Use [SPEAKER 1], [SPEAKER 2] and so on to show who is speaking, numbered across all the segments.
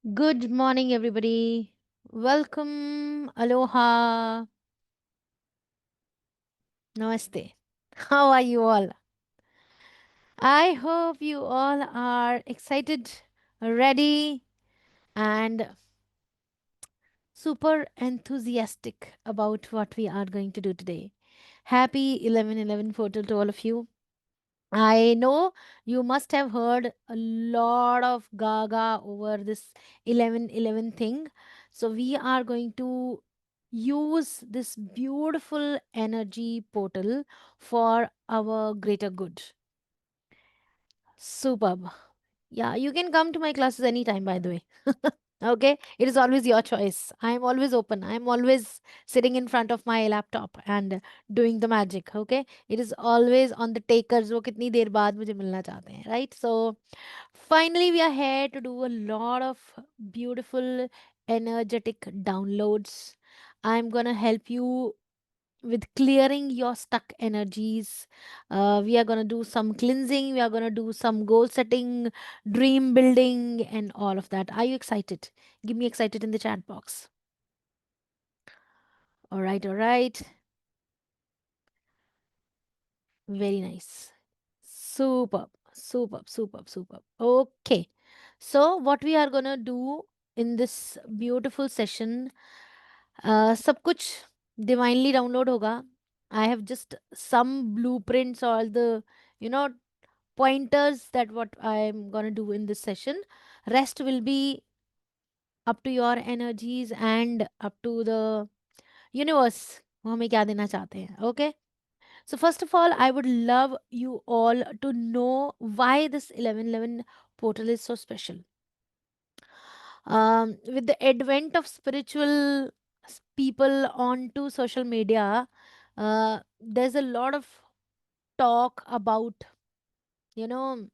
[SPEAKER 1] Good morning, everybody. Welcome. Aloha. Namaste. How are you all? I hope you all are excited, ready, and super enthusiastic about what we are going to do today. Happy 11/11 portal to all of you. I know you must have heard a lot of gaga over this 11/11 thing. So, we are going to use this beautiful energy portal for our greater good. Superb. Yeah, you can come to my classes anytime, by the way. Okay, it is always your choice. I am always open. I am always sitting in front of my laptop and doing the magic. Okay, it is always on the takers. वो कितनी देर बाद मुझे मिलना चाहते हैं, right? So finally, we are here to do a lot of beautiful, energetic downloads. I'm gonna help you with clearing your stuck energies. We are going to do some cleansing, we are going to do some goal setting, dream building, and all of that. Are you excited? Give me excited in the chat box. All right, all right. Very nice. Superb, superb, superb, superb. Okay. So, what we are going to do in this beautiful session, सब कुछ divinely download होगा. I have just some blueprints, all the you know pointers that what I'm going to do in this session. Rest will be up to your energies and up to the universe. वो हमें क्या देना चाहते हैं. Okay. So first of all, I would love you all to know why this 11/11 portal is so special. With the advent of spiritual people onto social media, there's a lot of talk about you know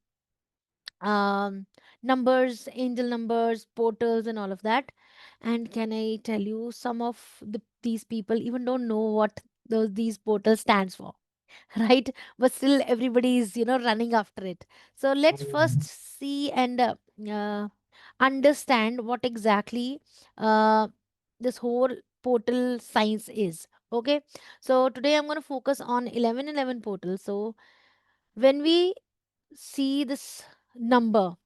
[SPEAKER 1] numbers, angel numbers, portals, and all of that. And can I tell you, some of these people even don't know what these portals stands for, right? But still, everybody is running after it. So let's first see and uh, understand what exactly uh, this whole portal science is. Okay, so today I'm going to focus on 11/11 portal. So when we see this number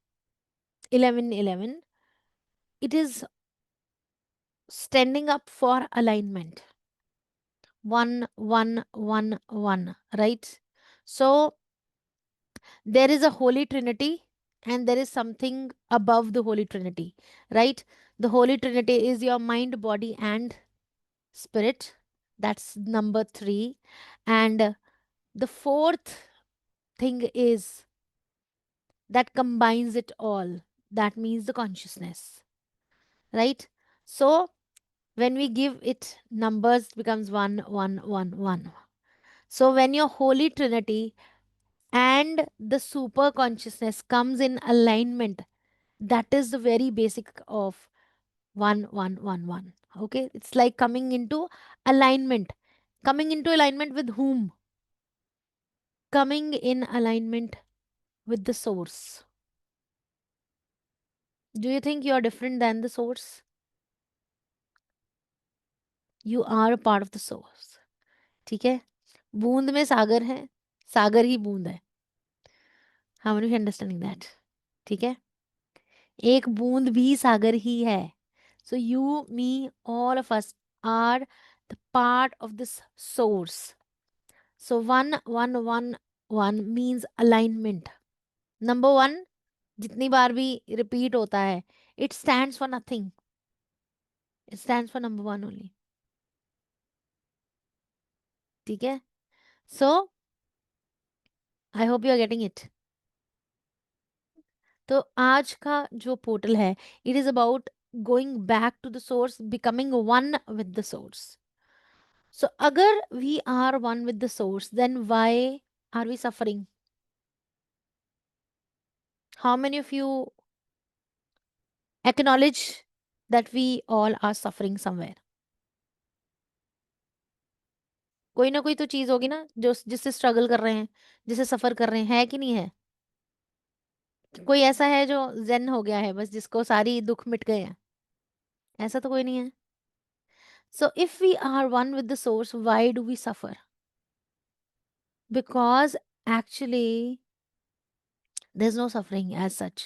[SPEAKER 1] 11/11, it is standing up for alignment. 1 1 1 1, right? So there is a holy trinity and there is something above the holy trinity, right? The holy trinity is your mind, body, and spirit. That's number 3. And the fourth thing is that combines it all. That means the consciousness, right? So when we give it numbers, it becomes 1 1 1 1. So when your holy trinity and the super consciousness comes in alignment, that is the very basic of 1 1 1 1. Okay, it's like coming into alignment. Coming into alignment with whom? Coming in alignment with the source. Do you think you are different than the source? You are a part of the source. ठीक है, बूंद में सागर है, सागर ही बूंद है. How many understanding that? ठीक है, एक बूंद भी सागर ही है. So you, me, all of us are the part of this source. So 1 1 1 1 means alignment. Number 1 जितनी बार भी रिपीट होता है, it stands for nothing. It stands for number 1 only. ठीक है, so I hope you are getting it. तो आज का जो पोर्टल है, it is about going back to the source, becoming one with the source. So अगर we are one with the source, then why are we suffering? How many of you acknowledge that we all are suffering somewhere? कोई ना कोई तो चीज होगी ना जो जिससे स्ट्रगल कर रहे हैं, जिससे सफर कर रहे हैं, है कि नहीं है? कोई ऐसा है जो जेन हो गया है बस, जिसको सारी दुख मिट गए हैं? ऐसा तो कोई नहीं है. So if we are one with the source, why do we suffer? Because actually there's no suffering as such.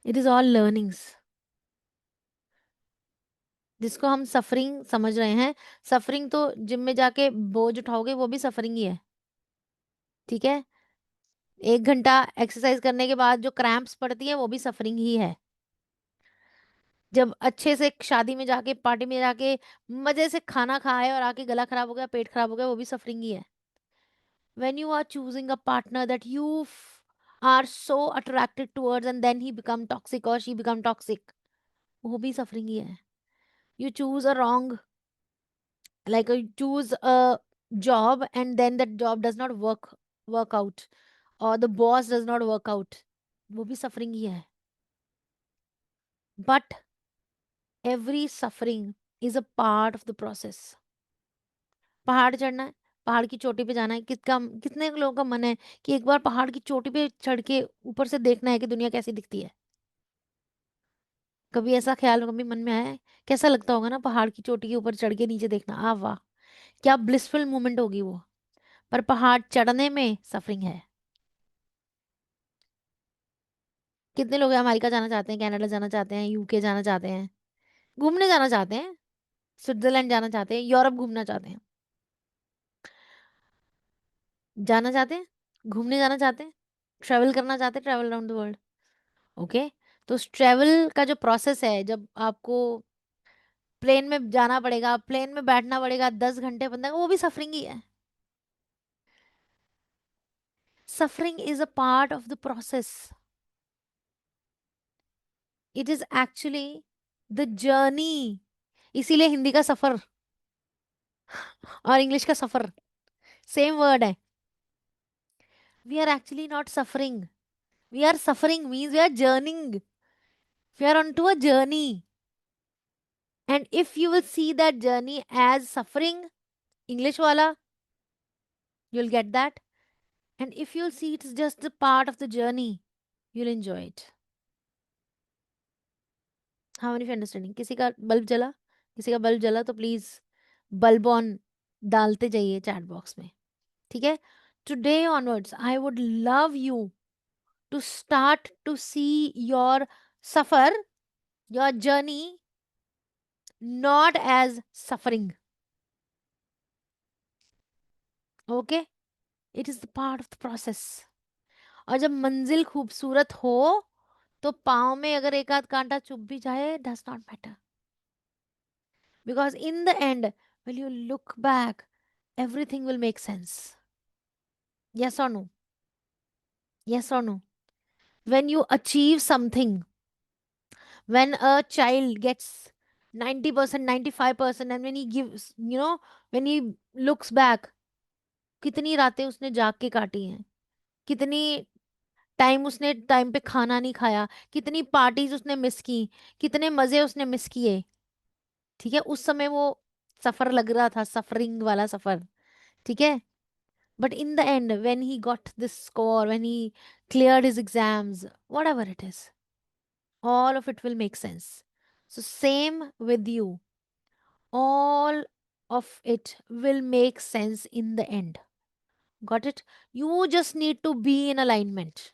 [SPEAKER 1] It is all learnings. जिसको हम सफरिंग समझ रहे हैं, सफरिंग तो जिम में जाके बोझ उठाओगे वो भी सफरिंग ही है. ठीक है. 1 घंटा एक्सरसाइज करने के बाद जो क्रैम्प्स पड़ती है वो भी सफरिंग ही है. जब अच्छे से शादी में जाके, पार्टी में जाके मजे से खाना खाए और आके गला खराब हो गया, पेट खराब हो गया, वो भी सफरिंग ही है. When you are choosing a partner that you are so attracted towards and then he become toxic or she become toxic, वो भी suffering ही है. You choose a wrong, like you choose a job and then that job does not work out, or the boss does not work out, वो भी suffering ही है. But every suffering is a part of the process. पहाड़ चढ़ना है, पहाड़ की चोटी पे जाना है, कितने लोगों का मन है कि एक बार पहाड़ की चोटी पे चढ़ के ऊपर से देखना है कि दुनिया कैसी दिखती है. कभी ऐसा ख्याल कभी मन में आया है? कैसा लगता होगा ना पहाड़ की चोटी के ऊपर चढ़ के नीचे देखना, आ वाह, क्या ब्लिसफुल मोमेंट होगी वो. पर पहाड़ चढ़ने में सफरिंग है. कितने लोग अमेरिका जाना चाहते हैं, कनाडा जाना चाहते हैं, यूके जाना चाहते हैं, घूमने जाना चाहते हैं, स्विट्जरलैंड जाना चाहते हैं, यूरोप घूमना चाहते हैं. जाना चाहते हैं, घूमने जाना चाहते हैं, ट्रेवल करना चाहते हैं, travel around the world. Okay. तो उस ट्रेवल का जो प्रोसेस है, जब आपको प्लेन में जाना पड़ेगा, प्लेन में बैठना पड़ेगा 10 घंटे 15, वो भी सफरिंग ही है. Suffering is a part of the process. It is actually the journey. इसीलिए हिंदी का सफर और इंग्लिश का सफर सेम वर्ड है. We are actually not suffering. We are suffering means we are journeying. We are onto a journey. And if you will see that journey as suffering, English wala, you'll get that. And if you'll see it's just a part of the journey, you'll enjoy it. How many of you understanding? किसी का bulb जला, किसी का bulb जला तो please bulb on डालते जाइए chat box में. ठीक है. Today onwards I would love you to start to see your सफर, your journey not as suffering. Okay. It is the part of the process. और जब मंजिल खूबसूरत हो तो पाँव में अगर एक आध कांटा चुभ भी जाए, does not matter. Because in the end, when you look back, everything will make sense. Yes or no? Yes or no? When you achieve something, when a child gets 90%, 95%, and when he gives, when he looks back, कितनी रातें उसने जाग के काटी हैं, कितनी time उसने time पे खाना नहीं खाया, कितनी पार्टीज उसने मिस की, कितने मजे उसने मिस किए. ठीक है. उस समय वो सफर लग रहा था, सफरिंग वाला सफर. ठीक है. But in the end, when he got this score, when he cleared his exams, whatever it is, all of it will make sense. So, same with you. All of it will make sense in the end. Got it? You just need to be in alignment.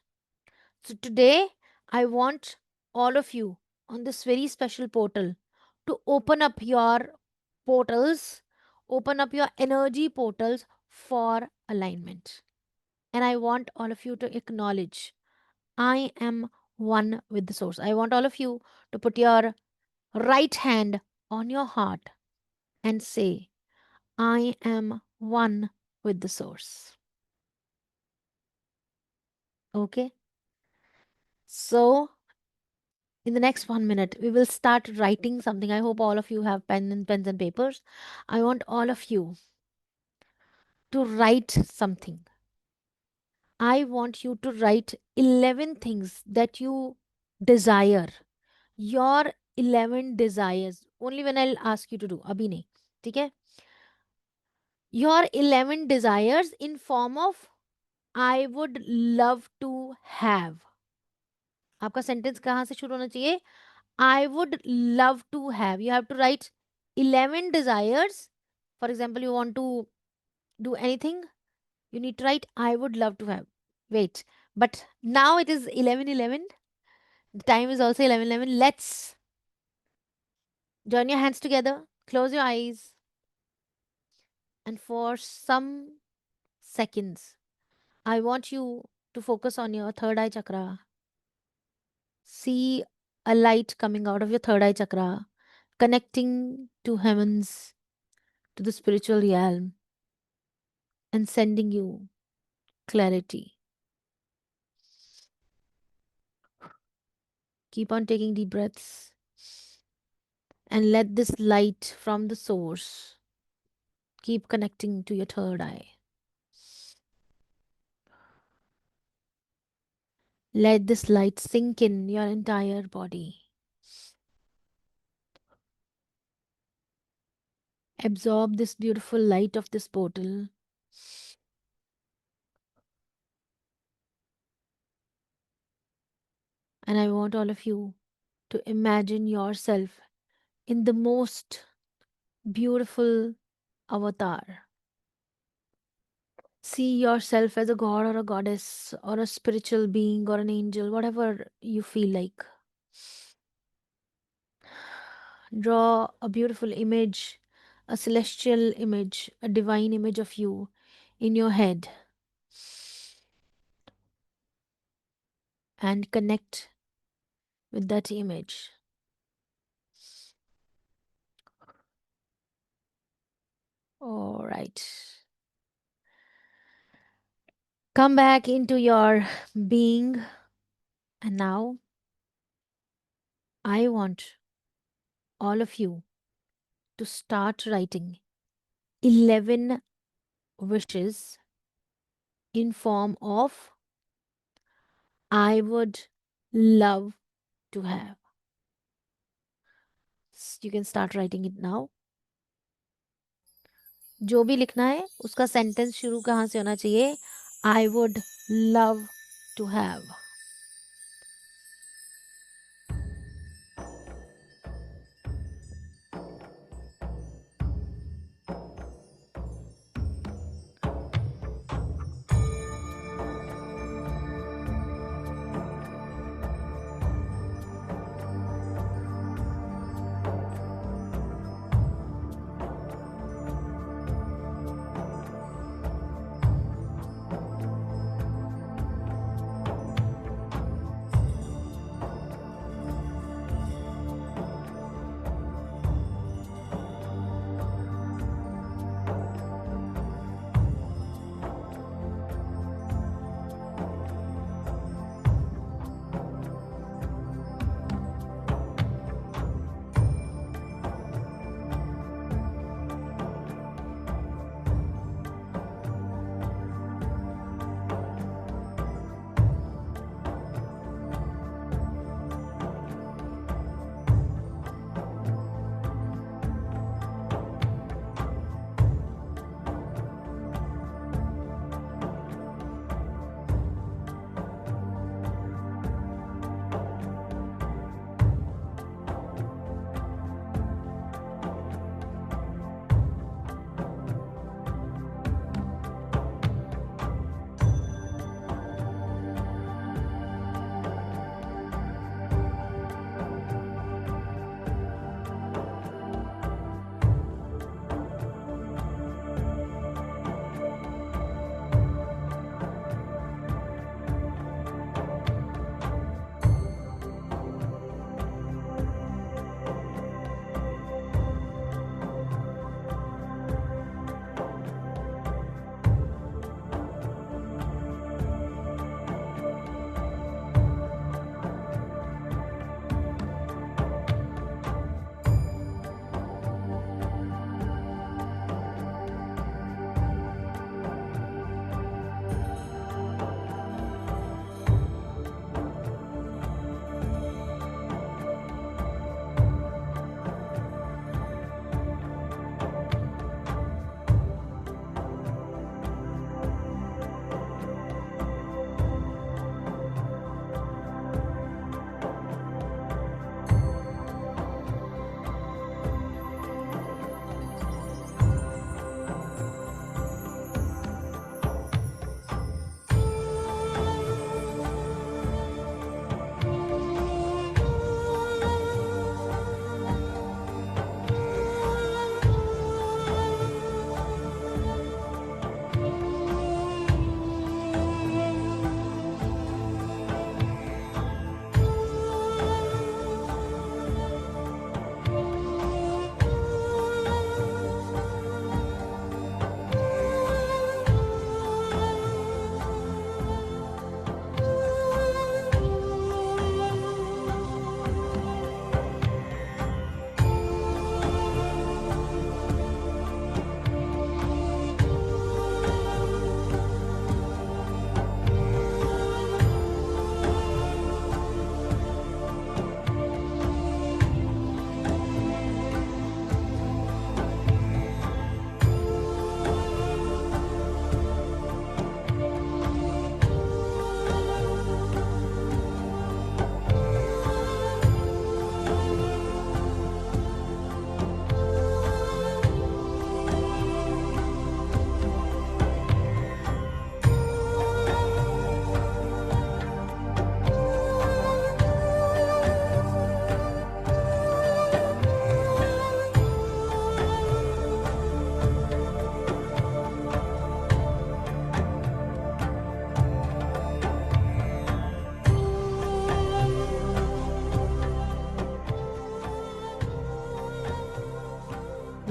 [SPEAKER 1] So, today, I want all of you on this very special portal to open up your portals, open up your energy portals for alignment. And I want all of you to acknowledge I am one with the source. I want all of you to put your right hand on your heart and say, I am one with the source. Okay? So, in the next 1 minute, we will start writing something. I hope all of you have pens and papers. I want all of you to write something. I want you to write 11 things that you desire. Your 11 desires. Only when I'll ask you to do. अभी नहीं. ठीक है. Your 11 desires in form of I would love to have. आपका sentence कहाँ से शुरू होना चाहिए? I would love to have. You have to write 11 desires. For example, you want to do anything, you need to write I would love to have. Wait, but now it is 11:11. The time is also 11:11. Let's join your hands together, close your eyes, and for some seconds, I want you to focus on your third eye chakra. See a light coming out of your third eye chakra, connecting to heavens, to the spiritual realm, and sending you clarity. Keep on taking deep breaths and let this light from the source keep connecting to your third eye. Let this light sink in your entire body. Absorb this beautiful light of this portal. And I want all of you to imagine yourself in the most beautiful avatar. See yourself as a god or a goddess or a spiritual being or an angel, whatever you feel like. Draw a beautiful image, a celestial image, a divine image of you in your head and connect with that image. All right. Come back into your being. And now I want all of you to start writing 11 wishes in form of I would love to have. You can start writing it now. जो भी लिखना है उसका sentence शुरू कहाँ से होना चाहिए? I would love to have.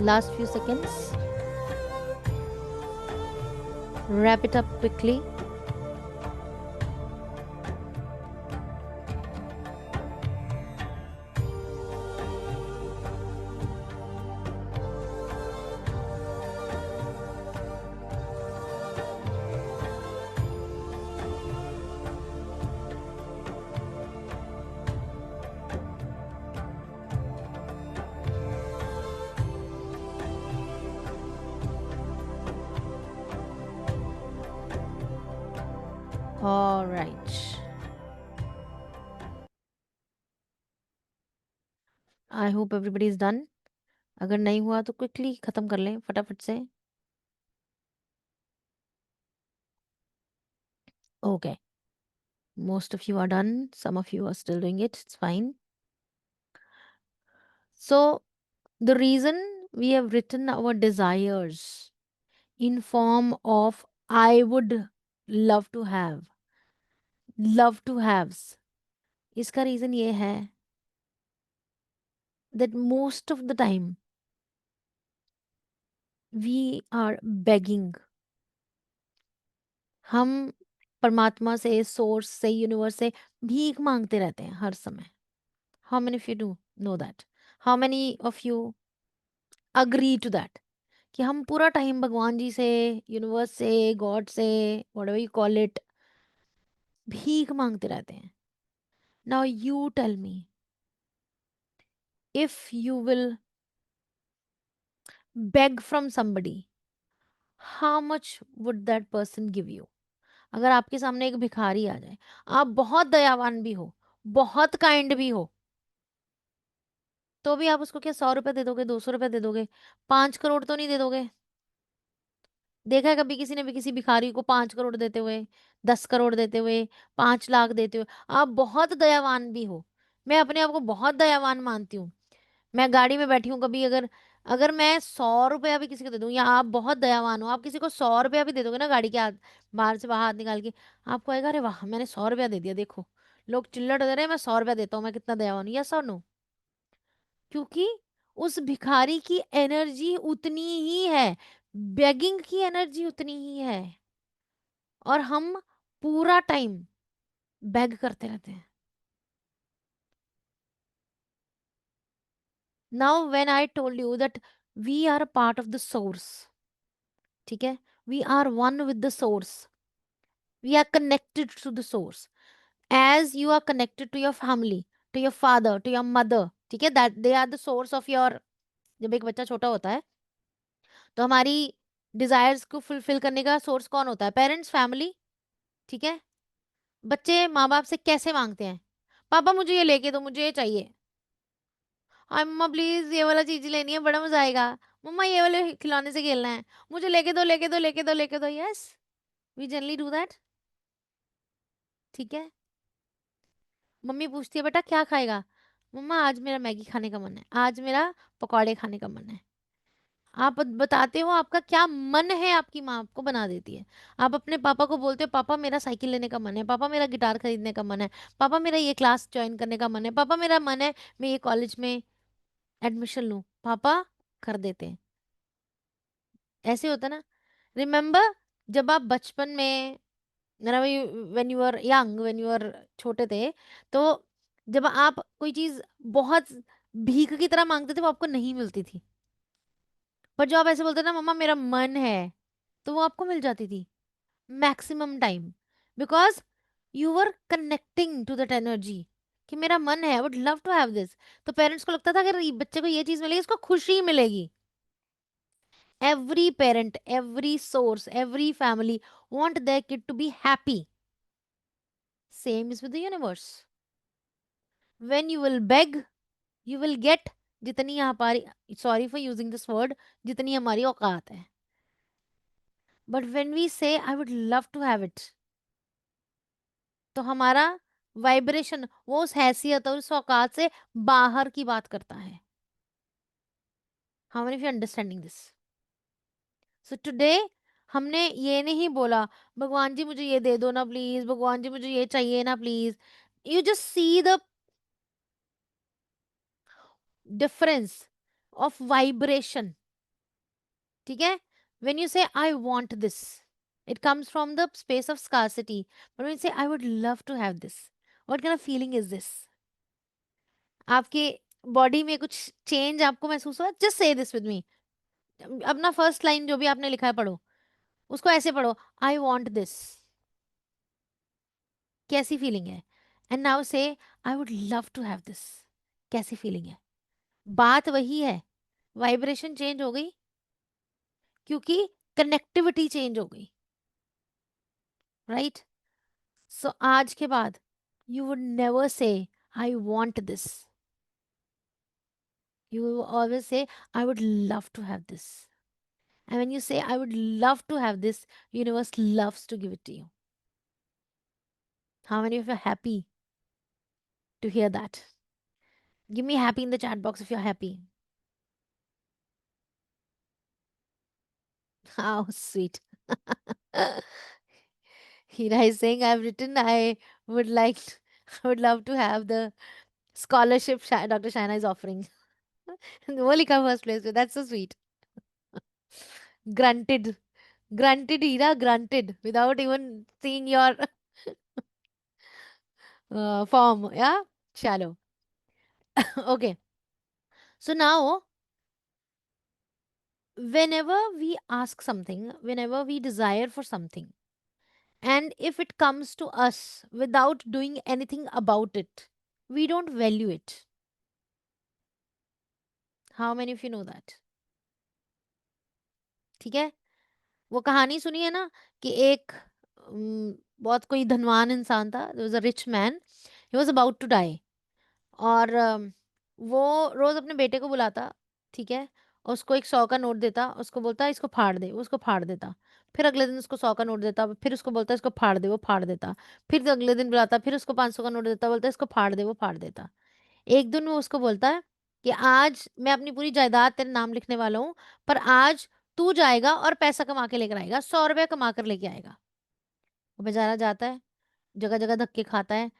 [SPEAKER 1] Last few seconds. Wrap it up quickly. All right. I hope everybody is done. अगर नहीं हुआ तो क्विकली खत्म कर लें फटाफट से. Okay. Most of you are done. Some of you are still doing it. It's fine. So, the reason we have written our desires in form of I would love to haves, इसका reason ये है that most of the time we are begging. हम परमात्मा से, source से, universe से भीख मांगते रहते हैं हर समय. How many of you do know that? How many of you agree to that कि हम पूरा टाइम भगवान जी से, यूनिवर्स से, गॉड से, व्हाटएवर यू कॉल इट, भीख मांगते रहते हैं. Now you tell me, if you will beg from somebody, how much would that person give you? अगर आपके सामने एक भिखारी आ जाए, आप बहुत दयावान भी हो, बहुत काइंड भी हो, तो भी आप उसको क्या 100 रुपए दे दोगे, 200 रुपए दे दोगे? 5 करोड़ तो नहीं दे दोगे? देखा है कभी किसी ने भी किसी भिखारी को 5 करोड़ देते हुए, 10 करोड़ देते हुए, 5 लाख देते हुए? आप बहुत दयावान भी हो. मैं अपने आप को बहुत दयावान मानती हूँ. मैं गाड़ी में बैठी हूँ कभी, अगर अगर मैं 100 रुपया भी किसी को दे दूँ, या आप बहुत दयावान हो, आप किसी को 100 रुपया भी दे दोगे ना गाड़ी के हाथ, बाहर से बाहर हाथ निकाल के, आपको आएगा अरे वाह मैंने 100 रुपया दे दिया, देखो लोग चिल्लट दे रहे हैं, मैं 100 रुपया देता हूँ, मैं कितना दयावान हूँ. यस और नो? क्योंकि उस भिखारी की एनर्जी उतनी ही है, बेगिंग की एनर्जी उतनी ही है, और हम पूरा टाइम बेग करते रहते हैं. Now when I told you that we are a part of the source, ठीक है, we are one with the source, we are connected to the source, as you are connected to your family, to your father, to your mother, ठीक है, that they are the source of your. जब एक बच्चा छोटा होता है तो हमारी डिजायर्स को फुलफिल करने का सोर्स कौन होता है? पेरेंट्स, फैमिली, ठीक है. बच्चे माँ बाप से कैसे मांगते हैं? पापा मुझे ये लेके दो, मुझे ये चाहिए. हाँ मम्मा प्लीज ये वाला चीज लेनी है, बड़ा मजा आएगा. मम्मा ये वाले खिलौने से खेलना है, मुझे लेके दो, लेके दो, लेके दो, लेके दो. Yes, we generally do that, ठीक है. मम्मी पूछती है बेटा क्या खाएगा? मम्मा आज मेरा मैगी खाने का मन है, आज मेरा पकौड़े खाने का मन है. आप बताते हो आपका क्या मन है, आपकी माँ आपको बना देती है. आप अपने पापा को बोलते हो पापा मेरा साइकिल लेने का मन है, पापा मेरा गिटार खरीदने का मन है, पापा मेरा ये क्लास ज्वाइन करने का मन है, पापा मेरा मन है मैं ये कॉलेज में एडमिशन लूं, पापा कर देते हैं. ऐसे होता ना. रिमेम्बर, जब आप बचपन में, when you are young, when you are छोटे थे, तो जब आप कोई चीज बहुत भीख की तरह मांगते थे वो आपको नहीं मिलती थी. पर जो आप ऐसे बोलते ना मम्मा मेरा मन है, तो वो आपको मिल जाती थी maximum time, because you were connecting to that energy कि मेरा मन है, I would love to have this. तो पेरेंट्स को लगता था अगर ये बच्चे को ये चीज मिलेगी इसको खुशी मिलेगी. Every parent, every source, every family want their kid to be happy. Same is with the universe. When you will beg you will get. जितनी हमारी, sorry for using this word, जितनी हमारी औकात है. But when we say I would love to have it, तो हमारा vibration वो उस हैसियत और उस औकात से बाहर की बात करता है. How many of you understanding this? So today हमने ये नहीं बोला भगवान जी मुझे ये दे दो ना प्लीज, भगवान जी मुझे ये चाहिए ना please. You just see the difference of vibration. ठीक है? When you say I want this, it comes from the space of scarcity. But when you say I would love to have this, what kind of feeling is this? आपके body में कुछ change आपको महसूस हुआ? Just say this with me. अपना first line जो भी आपने लिखा है पढ़ो, उसको ऐसे पढ़ो, आई वॉन्ट दिस। कैसी फीलिंग है? And now say I would love to have this. कैसी फीलिंग है? बात वही है, वाइब्रेशन चेंज हो गई, क्योंकि कनेक्टिविटी चेंज हो गई, राइट? सो आज के बाद you would never say I want this, you always say I would love to have this. And when you say I would love to have this, universe loves to give it to you. How many of you are happy to hear that? Give me happy in the chat box if you're happy. How sweet. Hira is saying I've written I would like I would love to have the scholarship Dr. Shaina is offering. वो लिखा first place पे, that's so sweet. Grunted. Grunted, Hira, grunted without even seeing your form. Yeah? Shallow. Okay. So now, whenever we ask something, whenever we desire for something, and if it comes to us without doing anything about it, we don't value it. How many of you know that? ठीक है? वो कहानी सुनी है ना कि एक बहुत कोई धनवान इंसान था, there was a rich man, he was about to die. और वो रोज़ अपने बेटे को बुलाता, ठीक है? और उसको एक 100 का नोट देता, उसको बोलता इसको फाड़ दे, वो उसको फाड़ देता। फिर अगले दिन उसको 100 का नोट देता, फिर उसको बोलता इसको फाड़ दे, वो फाड़ देता। फिर अगले दिन बुलाता, फिर उसको 500 का नोट देता, बोलता इसको फाड़ दे, वो फाड़ देता। एक दिन वो उसको बोलता है कि आज मैं अपनी पूरी जायदाद तेरे नाम लिखने वाला हूँ, पर आज तू जाएगा और पैसा कमा के लेकर आएगा, ₹100 कमा कर लेके आएगा। वो बेचारा जाता है, जगह-जगह धक्के खाता है,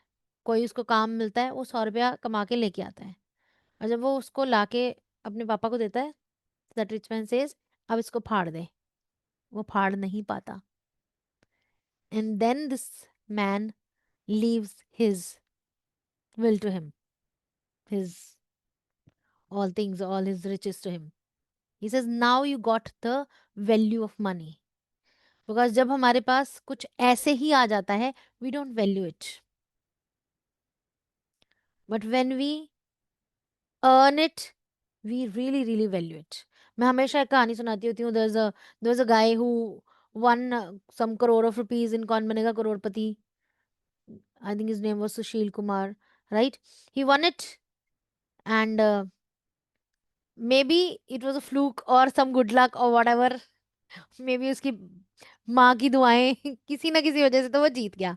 [SPEAKER 1] कोई उसको काम मिलता है, वो ₹100 कमा के लेके आता है। और जब वो उसको लाके अपने पापा को देता है, दैट रिच मैन सेज अब इसको फाड़ दे। वो फाड़ नहीं पाता। And then this man leaves his will to him, his all things, all his riches to him. He says now you got the value of money. Because जब हमारे पास कुछ ऐसे ही आ जाता है, we don't value it, but when we earn it, we really really value it. मैं हमेशा एक कहानी सुनाती होती हूँ, there is a guy who won some crore of rupees in Kaun Banega Crorepati. I think his name was Sushil Kumar, right? He won it, and maybe it was a fluke और some good luck और whatever, may be उसकी माँ की दुआएं किसी ना किसी वजह से तो वो जीत गया।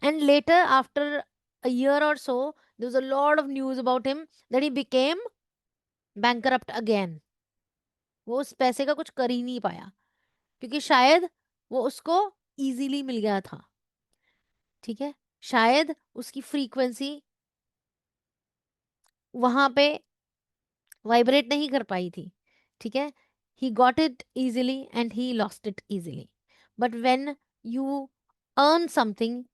[SPEAKER 1] And later after a year or so, there was a lot of news about him that he became bankrupt again. वो उस पैसे का कुछ कर ही नहीं पाया, क्योंकि शायद वो उसको इजीली मिल गया था, ठीक है? शायद उसकी फ्रीक्वेंसी वहां पे वाइब्रेट नहीं कर पाई थी, ठीक है? He got it easily and he lost it easily. But when you earn something,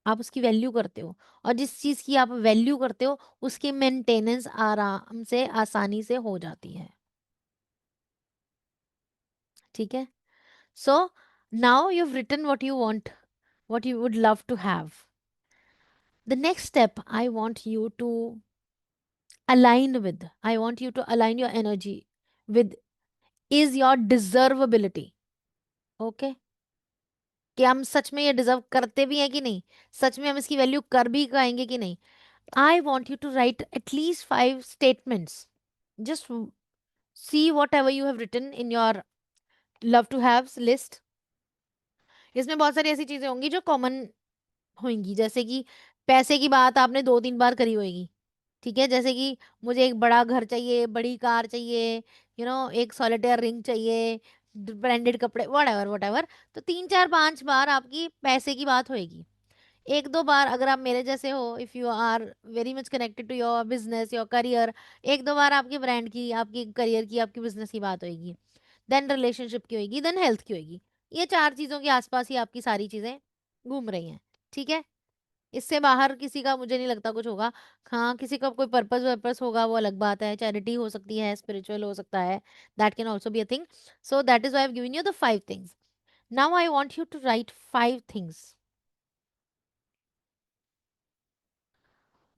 [SPEAKER 1] आप उसकी वैल्यू करते हो, और जिस चीज की आप वैल्यू करते हो उसकी मेंटेनेंस आराम से आसानी से हो जाती है, ठीक है? So now you have written what you want, what you would love to have. The next step I want you to align with, I want you to align your energy with, is your deservability. Okay? कि हम सच में ये deserve करते भी हैं कि नहीं, सच में हम इसकी वैल्यू कर भी पाएंगे कि नहीं। I want you to write at least 5 statements. Just see whatever you have written in your love to have list. इसमें बहुत सारी ऐसी चीजें होंगी जो कॉमन होंगी, जैसे कि पैसे की बात आपने 2-3 बार करी होगी, ठीक है? जैसे कि मुझे एक बड़ा घर चाहिए, बड़ी कार चाहिए, एक सॉलिटेयर रिंग चाहिए, ब्रांडेड कपड़े, व्हाटएवर व्हाटएवर। तो 3-4-5 बार आपकी पैसे की बात होएगी। 1-2 बार अगर आप मेरे जैसे हो, if you are very much connected to your business, your career, 1-2 बार आपके ब्रांड की, आपकी करियर की, आपकी बिजनेस की बात होएगी। देन रिलेशनशिप की होगी, देन हेल्थ की होगी। ये 4 चीज़ों के आस-पास ही आपकी सारी चीज़ें घूम रही हैं, ठीक है? इससे बाहर किसी का मुझे नहीं लगता कुछ होगा। हाँ, किसी का कोई पर्पस-वर्पस होगा वो अलग बात है, चैरिटी हो सकती है, स्पिरिचुअल हो सकता है, that can also be a thing. So that is why I have given you the 5 things. Now I want you to write 5 things.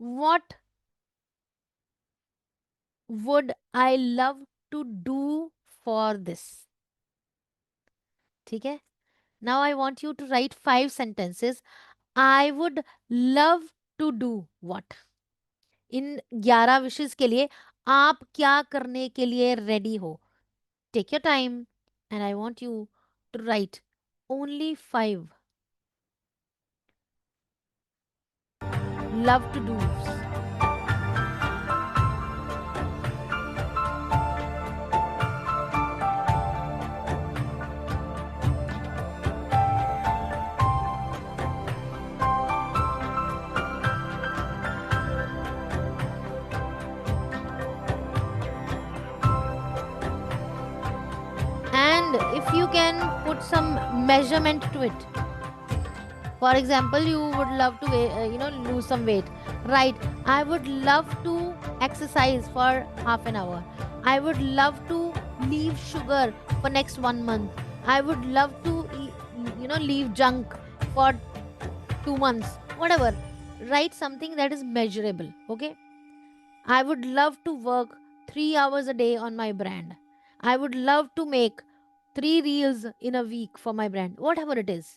[SPEAKER 1] What would I love to do for this? ठीक है? Now I want you to write 5 sentences. I would love to do what? इन 11 wishes के लिए आप क्या करने के लिए रेडी हो? Take your time and I want you to write only 5 love to dos. And if you can put some measurement to it. For example, you would love to lose some weight, right? I would love to exercise for half an hour. I would love to leave sugar for next 1 month. I would love to leave junk for 2 months, whatever. Write something that is measurable. Okay, I would love to work 3 hours a day on my brand. I would love to make 3 reels in a week for my brand, whatever it is.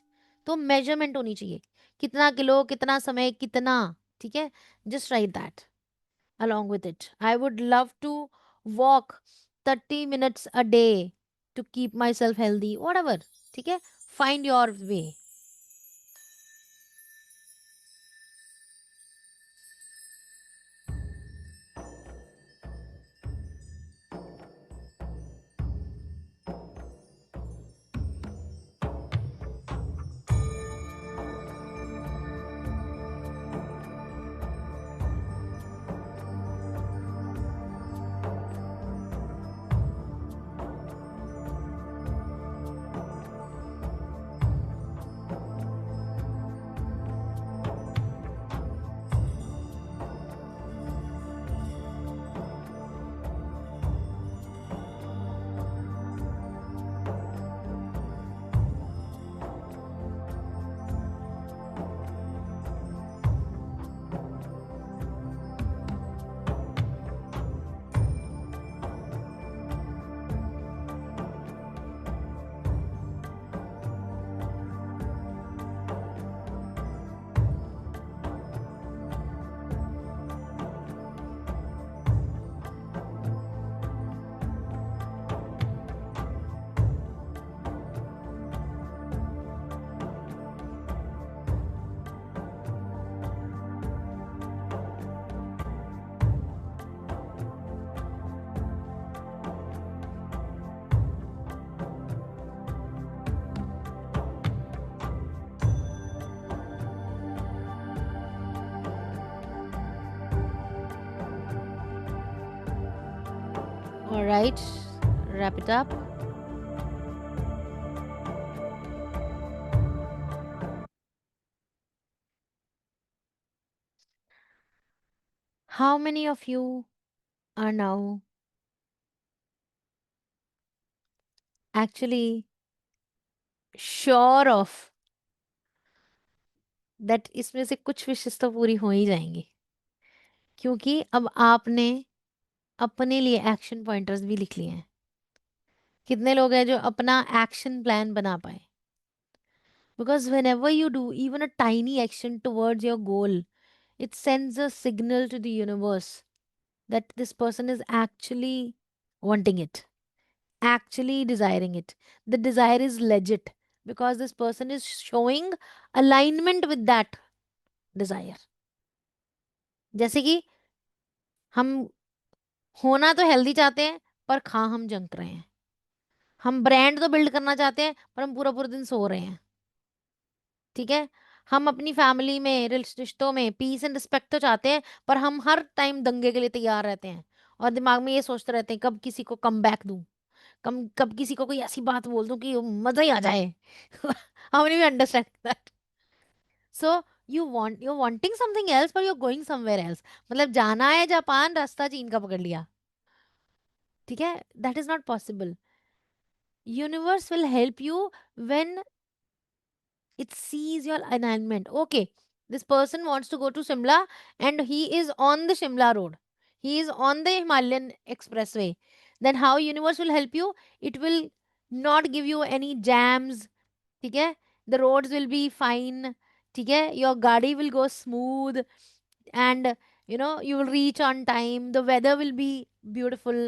[SPEAKER 1] तो measurement होनी चाहिए, कितना kilo, कितना समय, कितना, ठीक है? Just right that along with it. I would love to walk 30 minutes a day to keep myself healthy, whatever, ठीक है? Find your way. All right, wrap it up. How many of you are now actually sure of that इसमें से कुछ विशेष तो पूरी हो ही जाएंगी, क्योंकि अब आपने अपने लिए एक्शन पॉइंटर्स भी लिख लिए हैं। कितने लोग हैं जो अपना एक्शन प्लान बना पाए? Because whenever you do even a tiny action towards your goal, it sends a signal to the universe that this person is actually wanting it, actually desiring it. The desire is legit because this person is showing alignment with that desire. जैसे कि हम होना तो healthy चाहते हैं, पर खा हम जंक रहे हैं। हम ब्रांड तो बिल्ड करना चाहते हैं, पर हम पूरा पूरा दिन सो रहे हैं। ठीक है? हम अपनी फैमिली में, रिश्तों में पीस एंड रिस्पेक्ट तो चाहते हैं, पर हम हर टाइम दंगे के लिए तैयार रहते हैं और दिमाग में ये सोचते रहते हैं कब किसी को कम बैक दूं, कम कब किसी को कोई ऐसी बात बोल दूं कि मजा ही आ जाए। How many we understand that? So you wanting something else पर यू गोइंग समवेयर एल्स। मतलब जाना है जापान, रास्ता चीन का पकड़ लिया। ठीक है, that is not possible. Universe will help you when it sees your alignment. Okay, this person wants to go to Shimla and he is on the Shimla road. He is on the Himalayan expressway. Then how universe will help you? It will not give you any jams. ठीक है, the roads will be fine. ठीक है, your गाड़ी will go smooth, and you will reach on time. The weather will be beautiful.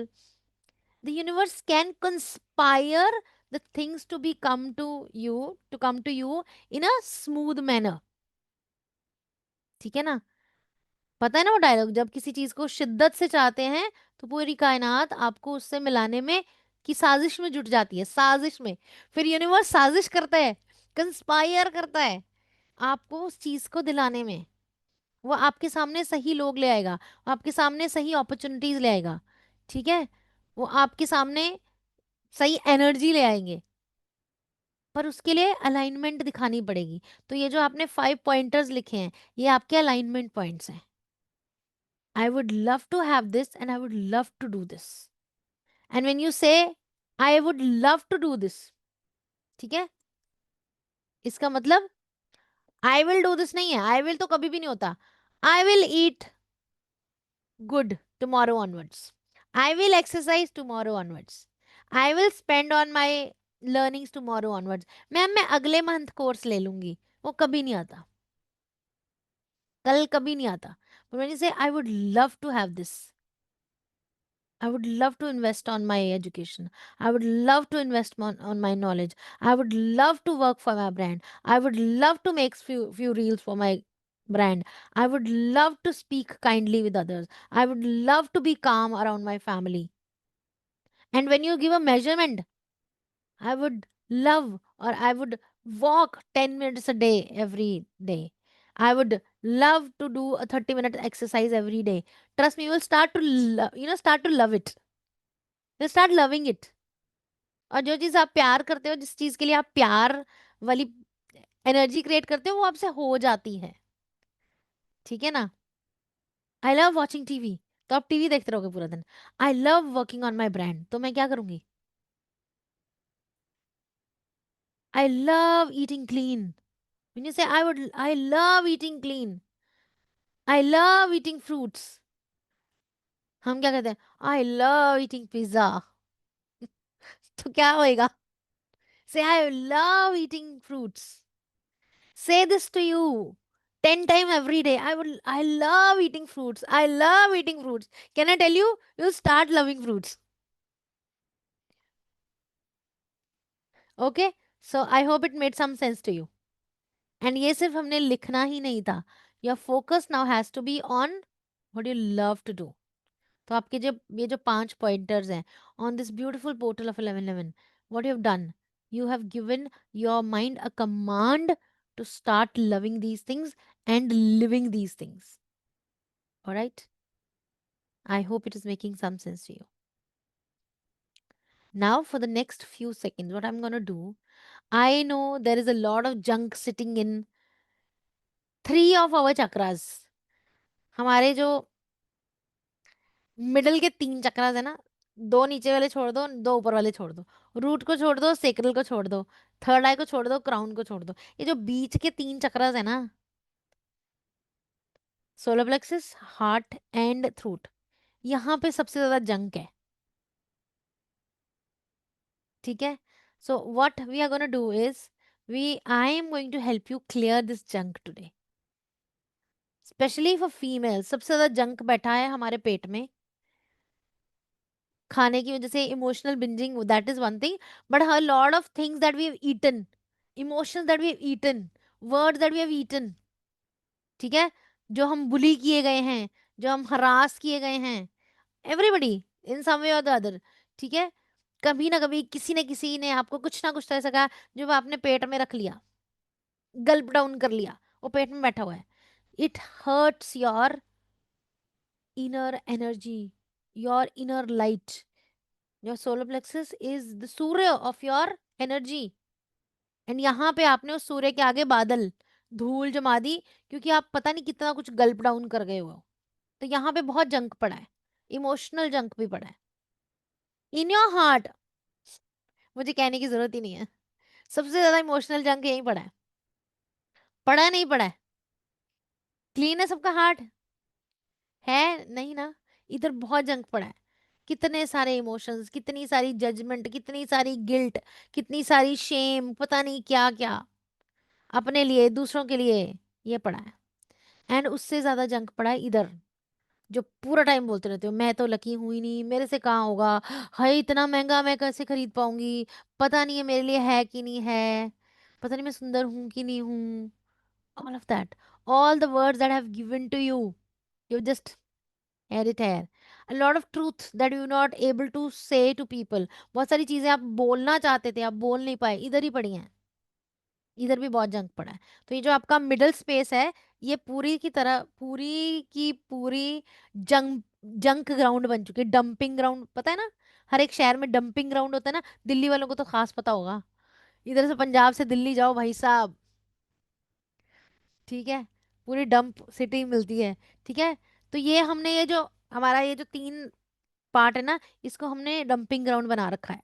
[SPEAKER 1] The universe can conspire the things to be come to you in a smooth manner. ठीक है ना? पता है ना वो डायलॉग, जब किसी चीज को शिद्दत से चाहते हैं तो पूरी कायनात आपको उससे मिलाने में की साजिश में जुट जाती है, साजिश में। फिर यूनिवर्स साजिश करता है, कंस्पायर करता है आपको उस चीज को दिलाने में। वो आपके सामने सही लोग ले आएगा, वो आपके सामने सही अपॉर्चुनिटीज ले आएगा। ठीक है, वो आपके सामने सही एनर्जी ले आएंगे, पर उसके लिए अलाइनमेंट दिखानी पड़ेगी। तो ये जो आपने 5 पॉइंटर्स लिखे हैं, ये आपके अलाइनमेंट पॉइंट्स हैं। I would love to have this and I would love to do this. And when you say I would love to do this, ठीक है, इसका मतलब आई विल डू दिस नहीं है, आई विल तो कभी भी नहीं होता। I will eat good tomorrow onwards, I will exercise tomorrow onwards, I will spend on my learnings tomorrow onwards. Ma'am मैं अगले मंथ कोर्स ले लूंगी, वो कभी नहीं आता, कल कभी नहीं आता। But when you say I would love to have this, I would love to invest on my education, I would love to invest on my knowledge, I would love to work for my brand, I would love to make few reels for my brand, I would love to speak kindly with others, I would love to be calm around my family. And when you give a measurement, I would love, or I would walk 10 minutes a day every day. I would love to do a 30-minute exercise every day. Trust me, you will start to start to love it. You'll start loving it. और जो चीज आप प्यार करते हो, जिस चीज के लिए आप प्यार वाली एनर्जी क्रिएट करते हो, वो आपसे हो जाती है। ठीक है ना? आई लव वॉचिंग टीवी, तो आप टीवी देखते रहोगे पूरा दिन। I love working on my brand, तो मैं क्या करूंगी? I love eating clean. When you say I love eating clean, I love eating fruits, हम क्या कहते हैं? I love eating pizza। तो क्या होएगा? Say I love eating fruits। Say this to you 10 times every day. I love eating fruits, I love eating fruits। Can I tell you, you start loving fruits। Okay, so I hope it made some sense to you। And ये सिर्फ हमने लिखना ही नहीं था। Your focus now has to be on what you love to do। तो आपके जब ये जो 5 पॉइंटर्स हैं on this beautiful portal of 1111, what you have done, you have given your mind a command to start loving these things and living these things. Alright, I hope it is making some sense to you. Now for the next few seconds, what I'm going to do, I know there is a lot of junk sitting in 3 of our chakras। हमारे जो middle के 3 चक्रास है ना, 2 नीचे वाले छोड़ दो, 2 ऊपर वाले छोड़ दो। रूट को छोड़ दो, सेक्रल को छोड़ दो, थर्ड आई को छोड़ दो, क्राउन को छोड़ दो। ये जो बीच के 3 चक्रास है ना, solar plexus, heart and throat, यहाँ पे सबसे ज्यादा जंक है। ठीक है, so what we are gonna do is, we I am going to help you clear this junk today. Specially for female सबसे ज्यादा जंक बैठा है हमारे पेट में, खाने की वजह से। Emotional binging, that is one thing, but her lot of things that we have eaten, emotions that we have eaten, words that we have eaten. ठीक है, जो हम बुली किए गए हैं, जो हम हरास किए गए हैं, एवरीबडी इन सम वे और द अदर। ठीक है, कभी ना कभी किसी न किसी ने आपको कुछ ना कुछ तो ऐसा कहा जो आपने पेट में रख लिया, गल्प डाउन कर लिया, वो पेट में बैठा हुआ है। It hurts your inner energy, your inner light. Your solar plexus is the Surya of your energy. And यहाँ पे आपने उस सूर्य के आगे बादल, धूल जमा दी, क्योंकि आप पता नहीं कितना कुछ गल्प डाउन कर गए हो। तो यहाँ पे बहुत जंक पड़ा है, इमोशनल जंक भी पड़ा है इन योर हार्ट। मुझे कहने की जरूरत ही नहीं है, सबसे ज्यादा इमोशनल जंक यहीं पड़ा है नहीं पड़ा है? क्लीन है सबका हार्ट? है नहीं ना? इधर बहुत जंक पड़ा है। कितने सारे इमोशंस, कितनी सारी जजमेंट, कितनी सारी गिल्ट, कितनी सारी शेम, पता नहीं क्या क्या, अपने लिए दूसरों के लिए, ये पड़ा है। एंड उससे ज्यादा जंक पड़ा है इधर, जो पूरा टाइम बोलते रहते हो मैं तो लकी हूं ही नहीं, मेरे से कहाँ होगा, हाय इतना महंगा मैं कैसे खरीद पाऊंगी, पता नहीं है मेरे लिए है कि नहीं है, पता नहीं मैं सुंदर हूं कि नहीं हूं। All of that, all the words that have given to you, you just air it air. a lot of truth that you not able to say to people। बहुत सारी चीजें आप बोलना चाहते थे, आप बोल नहीं पाए, इधर ही पड़ी हैं। इधर भी बहुत जंक पड़ा है। तो ये जो आपका मिडल स्पेस है, ये पूरी की तरह, पूरी की पूरी जंक, जंक ग्राउंड बन चुकी है, डंपिंग ग्राउंड। पता है ना, हर एक शहर में डंपिंग ग्राउंड होता है ना, दिल्ली वालों को तो खास पता होगा। इधर से पंजाब से दिल्ली जाओ भाई साहब, ठीक है, पूरी डंप सिटी मिलती है। ठीक है, तो ये हमने, ये जो हमारा ये जो 3 पार्ट है ना, इसको हमने डंपिंग ग्राउंड बना रखा है।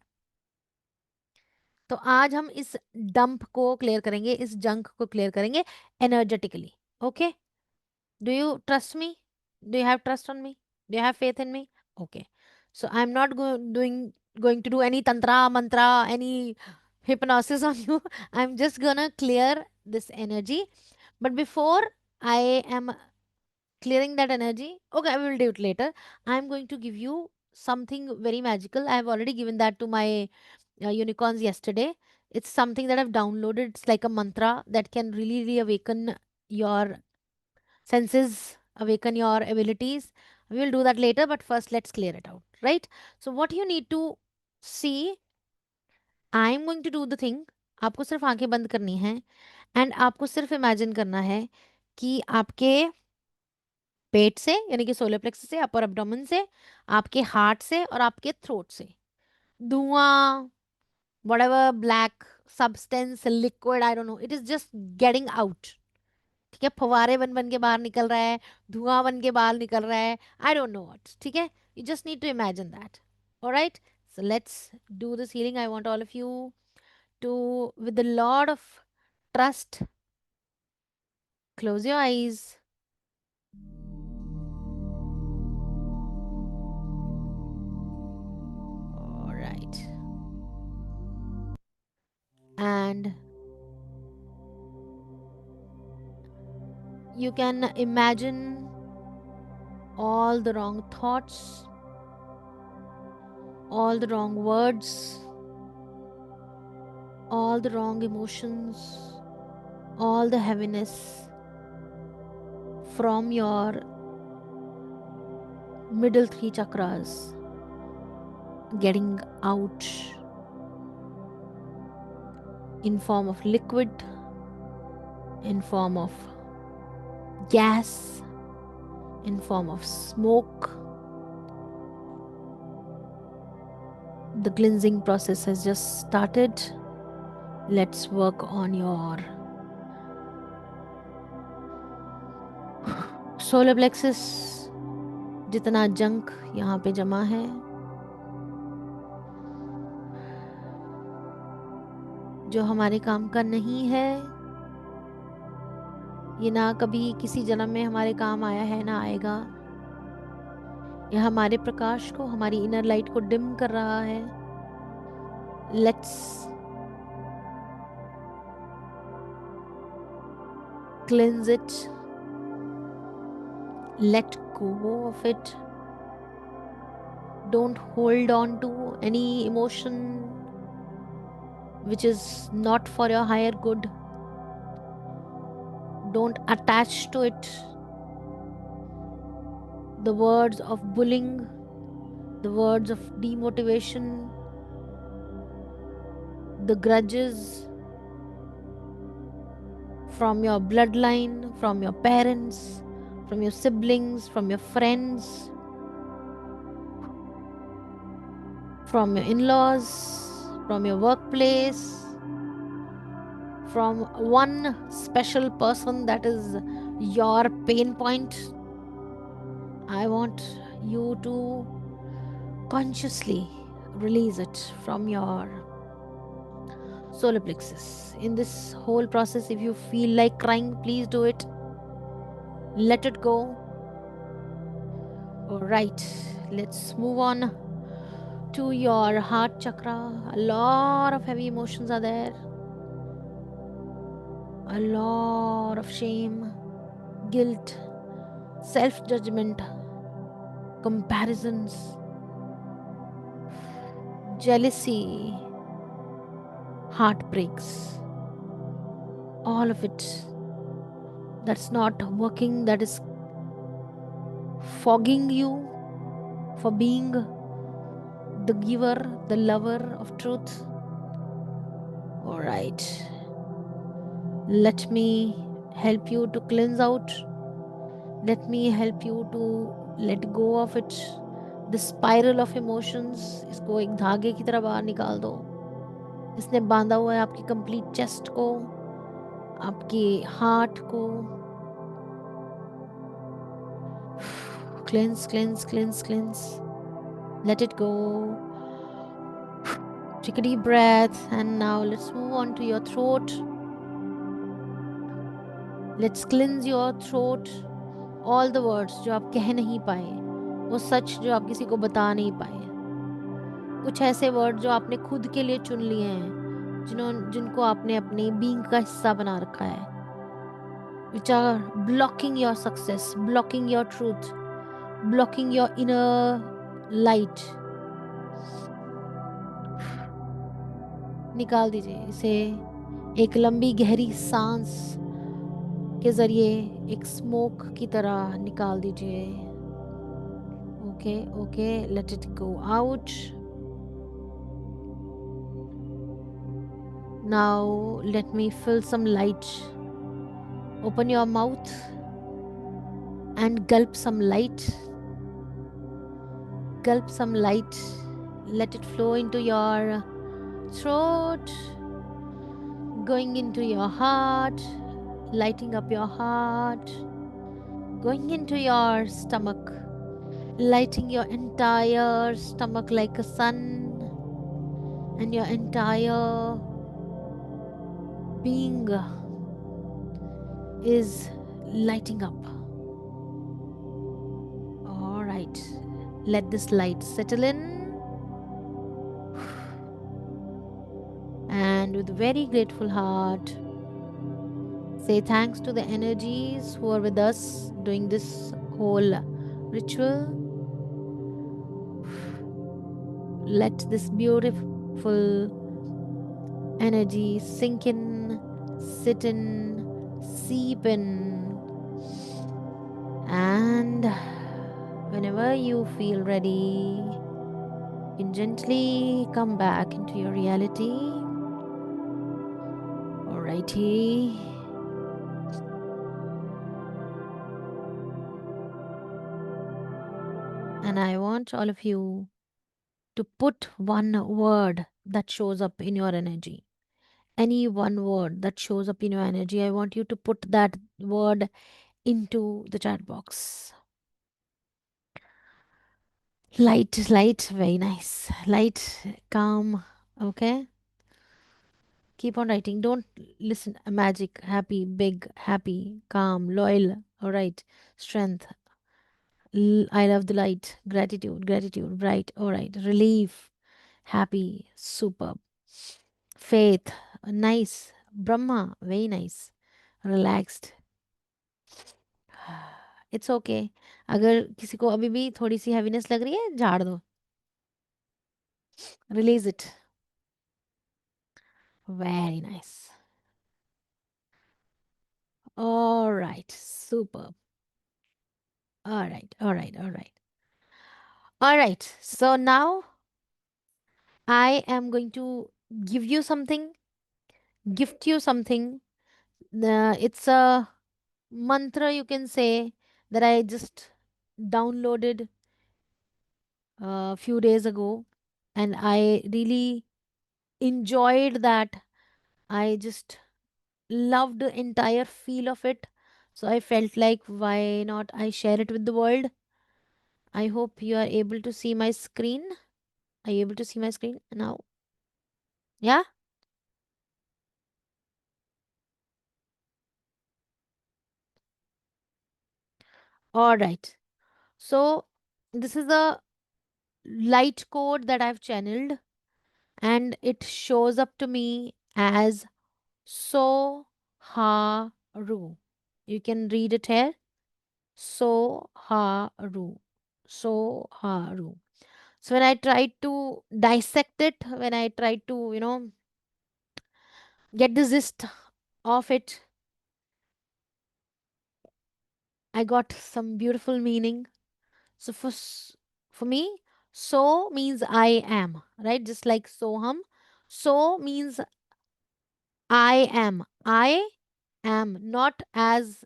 [SPEAKER 1] तो आज हम इस डंप को क्लियर करेंगे, इस जंक को क्लियर करेंगे energetically. Okay, do you trust me? Do you have trust on me? Do you have faith in me? Okay, so I'm not going to do any tantra mantra, any hypnosis on you. I'm just gonna clear this energy. But before I am clearing that energy, okay, I will do it later. I'm going to give you something very magical. I have already given that to my unicorns yesterday. It's something that I've downloaded. It's like a mantra that can really reawaken your senses, awaken your abilities. We will do that later, but first let's clear it out, right? So what you need to see, I am going to do the thing। आपको सिर्फ आंखें बंद करनी है, and आपको सिर्फ imagine करना है कि आपके पेट से, यानी कि सोलर प्लेक्स से, अपर एब्डोमेन से, आपके हार्ट से और आपके थ्रोट से धुआं, whatever black substance, liquid, I don't know, it is just getting out। ठीक है, फवारे बन बन के बाहर निकल रहा है, धुआं बन के बाहर निकल रहा है, आई डोंट नो व्हाट। ठीक है, you just need to imagine that. Alright, so let's do this healing. I want all of you to, with a lot of trust, close your eyes। All right, and you can imagine all the wrong thoughts, all the wrong words, all the wrong emotions, all the heaviness from your middle 3 chakras getting out in form of liquid, in form of gas, in form of smoke. The cleansing process has just started. Let's work on your solar plexus। जितना junk यहाँ पे जमा है, जो हमारे काम का नहीं है, ये ना कभी किसी जन्म में हमारे काम आया है ना आएगा, यह हमारे प्रकाश को, हमारी इनर लाइट को डिम कर रहा है। Let's cleanse it, let go of it, don't hold on to any emotion which is not for your higher good, don't attach to it the words of bullying, the words of demotivation, the grudges from your bloodline, from your parents, from your siblings, from your friends, from your in-laws, from your workplace, from one special person that is your pain point. I want you to consciously release it from your solar plexus. In this whole process, if you feel like crying, please do it. Let it go. All right, let's move on to your heart chakra. A lot of heavy emotions are there, a lot of shame, guilt, self judgment, comparisons, jealousy, heartbreaks, all of it that's not working, that is fogging you for being the giver, the lover of truth. All right, let me help you to cleanse out. Let me help you to let go of it. The spiral of emotions, इसको एक धागे की तरह बाहर निकाल दो. इसने बांधा हुआ है आपकी कंप्लीट चेस्ट को, आपके हार्ट को. Cleanse, cleanse, cleanse, cleanse. Let it go. Take a deep breath, and now let's move on to your throat. Let's cleanse your throat. All the words जो आप कह नहीं पाए, वो सच जो आप किसी को बता नहीं पाए, कुछ ऐसे वर्ड जो आपने खुद के लिए चुन लिए हैं, जिनको आपने अपनी बीइंग का हिस्सा बना रखा है, which are blocking your success, blocking your truth, blocking your inner light. निकाल दीजिए इसे एक लंबी गहरी सांस के जरिए, एक स्मोक की तरह निकाल दीजिए. Okay okay, let it go out. Now let me fill some light. Open your mouth and gulp some light. Gulp some light. Let it flow into your throat, going into your heart, lighting up your heart, going into your stomach, lighting your entire stomach like a sun, and your entire being is lighting up. All right, let this light settle in. And with a very grateful heart, say thanks to the energies who are with us doing this whole ritual. Let this beautiful energy sink in, sit in, seep in, and whenever you feel ready, you can gently come back into your reality. Alrighty. And I want all of you to put one word that shows up in your energy. Any one word that shows up in your energy, I want you to put that word into the chat box. Light, light, very nice. Light, calm, okay? Keep on writing. Don't listen. Magic, happy, big, happy, calm, loyal, all right. Strength, I love the light. Gratitude, gratitude, bright, all right. Relief, happy, superb. Faith, nice. Brahma, very nice. Relaxed. It's okay अगर किसी को अभी भी थोड़ी सी heaviness लग रही है, झाड़ दो. Release it. Very nice. Alright, super. Alright alright alright alright. So now I am going to give you something, gift you something. It's a mantra, you can say, that I just downloaded a few days ago. and I really enjoyed that. I just loved the entire feel of it. So I felt like, why not I share it with the world? I hope you are able to see my screen. Are you able to see my screen now? Yeah? All right. So this is a light code that I've channeled, and it shows up to me as So Ha Ru. You can read it here. So Ha Ru. So Ha Ru. So when I tried to dissect it, when I tried to, get the gist of it, I got some beautiful meaning. So for me, so means I am, right? Just like Soham. So means I am. I am not as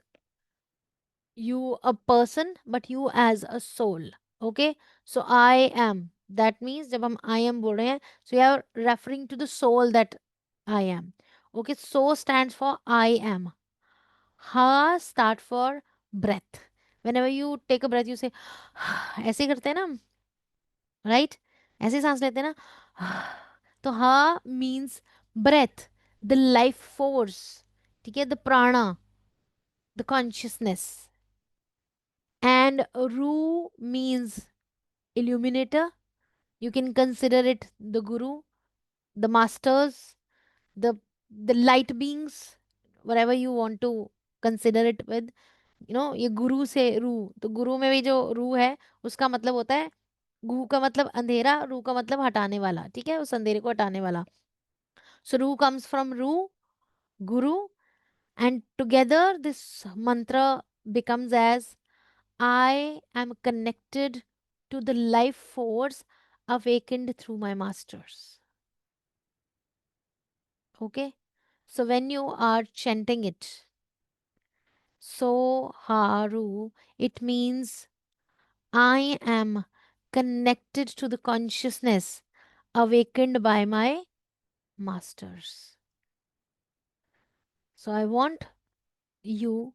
[SPEAKER 1] you a person, but you as a soul. Okay, so I am, that means जब हम I am बोल रहे हैं, so you are referring to the soul that I am. Okay, so stands for I am. Ha start for breath. Whenever you take a breath, you say ऐसे ही करते हैं ना हम, right? ऐसे ही सांस लेते हैं ना. तो हा means breath, the life force. ठीक है, the prana, the consciousness. And Ru means illuminator. You can consider it the guru, the masters, the the light beings, whatever you want to consider it with. ये गुरु से रू, तो गुरु में भी जो रू है उसका मतलब होता है, गु का मतलब अंधेरा, रू का मतलब हटाने वाला, ठीक है, उस अंधेरे को हटाने वाला. सो रू कम्स फ्रॉम रू, गुरु, and together this mantra becomes as I am connected to the life force awakened through my masters. Okay? So when you are chanting it, so Haru, it means I am connected to the consciousness awakened by my masters. So I want you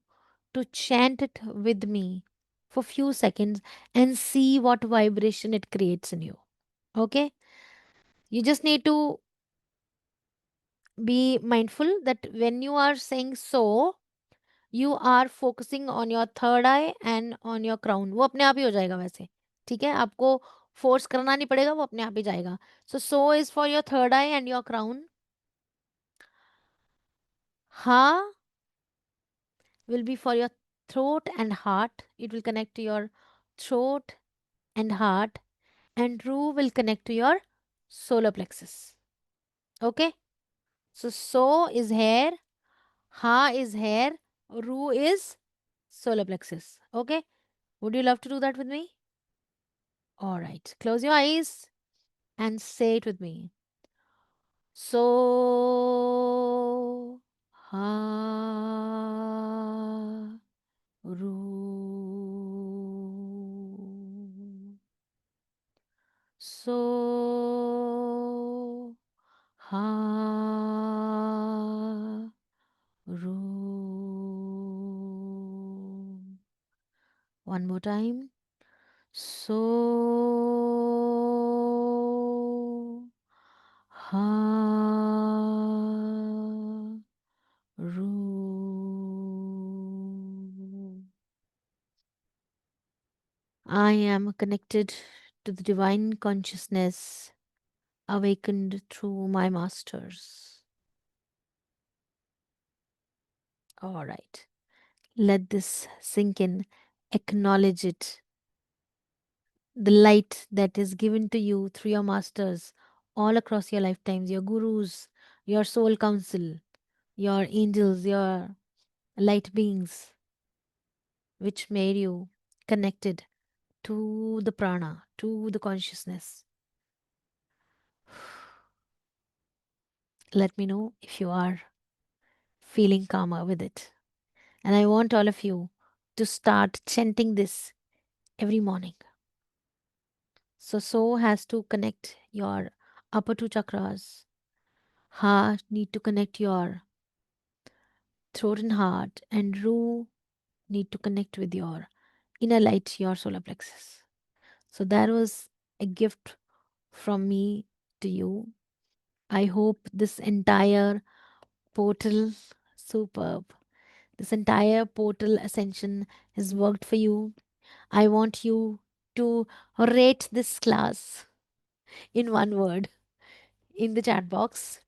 [SPEAKER 1] to chant it with me for few seconds and see what vibration it creates in you. Okay? You just need to be mindful that when you are saying so, you are focusing on your third eye and on your crown. वो अपने आप ही हो जाएगा वैसे. ठीक है, आपको force करना नहीं पड़ेगा, वो अपने आप ही जाएगा. So is for your third eye and your crown. Ha will be for your throat and heart. It will connect to your throat and heart. And Ru will connect to your solar plexus. Okay? So is here, Ha is here, Ru is solar plexus. Okay? Would you love to do that with me? All right. Close your eyes and say it with me. So Ha Ru. So Ha Ru. One more time. So Ha Ru. I am connected to the divine consciousness awakened through my masters. All right. Let this sink in. Acknowledge it. The light that is given to you through your masters all across your lifetimes, your gurus, your soul council, your angels, your light beings, which made you connected to the prana, to the consciousness. Let me know if you are feeling calmer with it. And I want all of you to start chanting this every morning. So has to connect your upper two chakras. Ha need to connect your throat and heart, and Ru need to connect with your inner light, your solar plexus. So that was a gift from me to you. I hope this entire portal, superb, this entire portal ascension has worked for you. I want you to rate this class in one word in the chat box,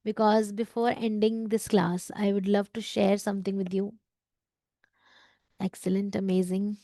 [SPEAKER 1] because before ending this class, I would love to share something with you. Excellent, amazing.